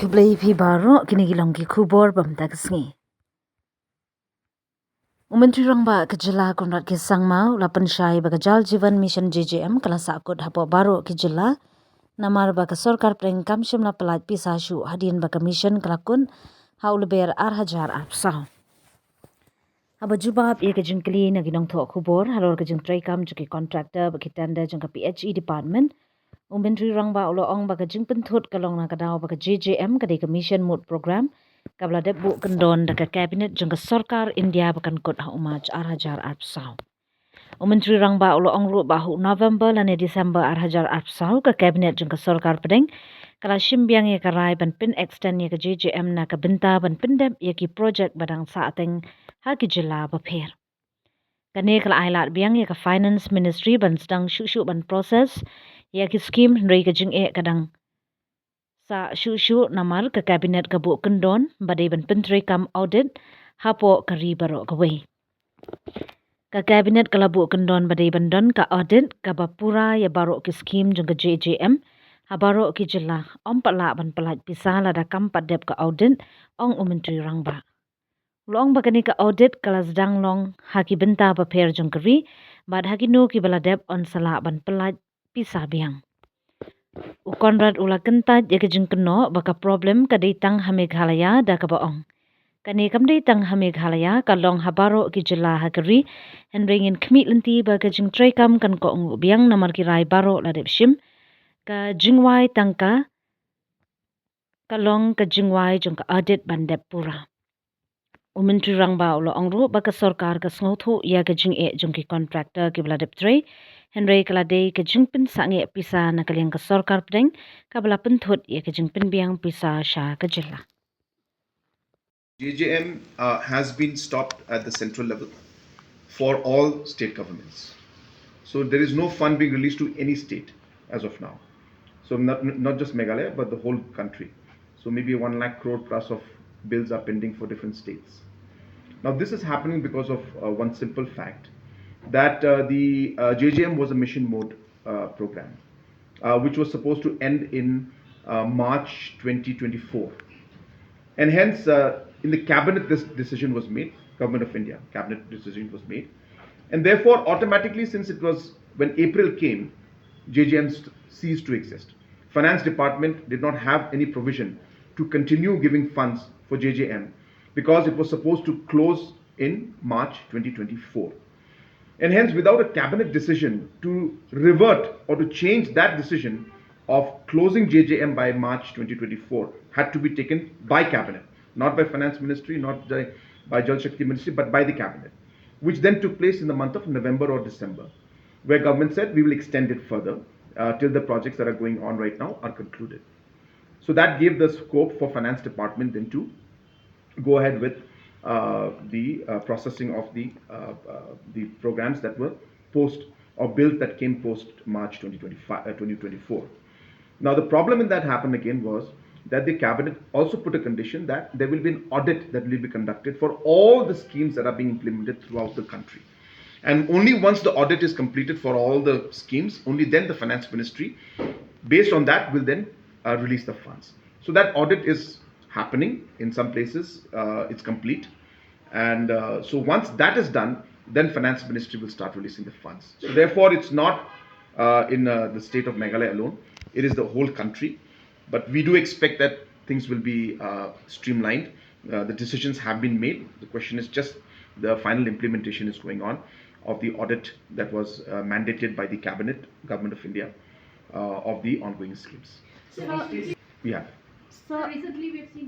kublai phi baroh kini gilong ki khubor bam tagsngi. Menteri Rangba Kejela Conrad ke sangmau lapan syai baga jal jivan mission JJM kala sakut hapo baroh Kejela namar baga sorkar preng kamshim la pelat pisa shu hadin baga mission kelakun hau leber hajar arpsau. Haba jubab ia kejeng keli na ginong thok khubor halor kejeng traikam juki kontraktor bagi tanda jengka PHE department. Menteri Rangba ulo ong baga jeng penthut kalong na kadau baga JJM kadai mission mood program kabla debu kendon daga kabinet jengka sorkar India bakan kot ha umaj hajar arpsau. Menteri Rangba ulo ong ru bahu November lane Desember hajar arpsau ke kabinet jengka sorkar pedeng kala shimbiang ye karai ban pin extend ye ke JJM na ke benta ban pindem ye ki project badang saateng ha ki jela bapher. Kane kala ailat biang ye ke finance ministry ban sedang syuk ban proses ye ki scheme rei ke jeng kadang sa syuk namar ke kabinet ke bu kendon badai ban pentri kam audit hapo kari baro kawei. Ka kabinet kala bu kendon badai bandon ka audit ka bapura ya baro ki scheme jeng ke JJM ha baro ki jela om pala ban pelat pisah lada kam padep ka audit ong Menteri Rangba. Long bagani ka audit kala sedang long haki benta bapher jeng keri bad haki no ki baladep on sala ban pelat pisah biang. Conrad ula kyntait ya kejeng keno baka problem kadai tang ha Meghalaya da ka baong. Kani kamdai tang ha Meghalaya kalong ha baro ki jela ha keri henringin kemit lenti ba kejeng traikam kan ko ong biang namar kirai baro ladep shim ka jingwai tangka kalong ka jingwai jeng ka audit bandep pura. Menteri Rangba ulo ong ru baka sorkar ka sngotu ya kejeng jeng ki kontraktor ki bladep tray Henry kalade kejeng pin sange pisa na kaliang ka sorkar pedeng kabla penthut ya kejeng pin biang pisa sha kejela. JJM has been stopped at the central level for all state governments. So there is no fund being released to any state as of now. So not just Meghalaya, but the whole country. So maybe 1 lakh crore plus of bills are pending for different states. Now this is happening because of one simple fact that the JJM was a mission mode program, which was supposed to end in March 2024. And hence, in the cabinet, this decision was made, Government of India, cabinet decision was made. And therefore, automatically, since it was, when April came, JJM ceased to exist. Finance department did not have any provision to continue giving funds for JJM because it was supposed to close in March 2024. And hence, without a cabinet decision to revert or to change that decision of closing JJM by March 2024 had to be taken by cabinet, not by finance ministry, not by Jal Shakti ministry, but by the cabinet, which then took place in the month of November or December, where government said we will extend it further till the projects that are going on right now are concluded. So that gave the scope for finance department then to go ahead with the processing of the programs that were post or bills that came post March 2024. Now the problem in that happened again was that the cabinet also put a condition that there will be an audit that will be conducted for all the schemes that are being implemented throughout the country. And only once the audit is completed for all the schemes, only then the finance ministry, based on that, will then release the funds. So that audit is happening in some places. It's complete. And so once that is done, then finance ministry will start releasing the funds. So therefore, it's not in the state of Meghalaya alone. It is the whole country. But we do expect that things will be streamlined. The decisions have been made. The question is just the final implementation is going on of the audit that was mandated by the cabinet, Government of India, of the ongoing schemes. Yeah. So recently we've seen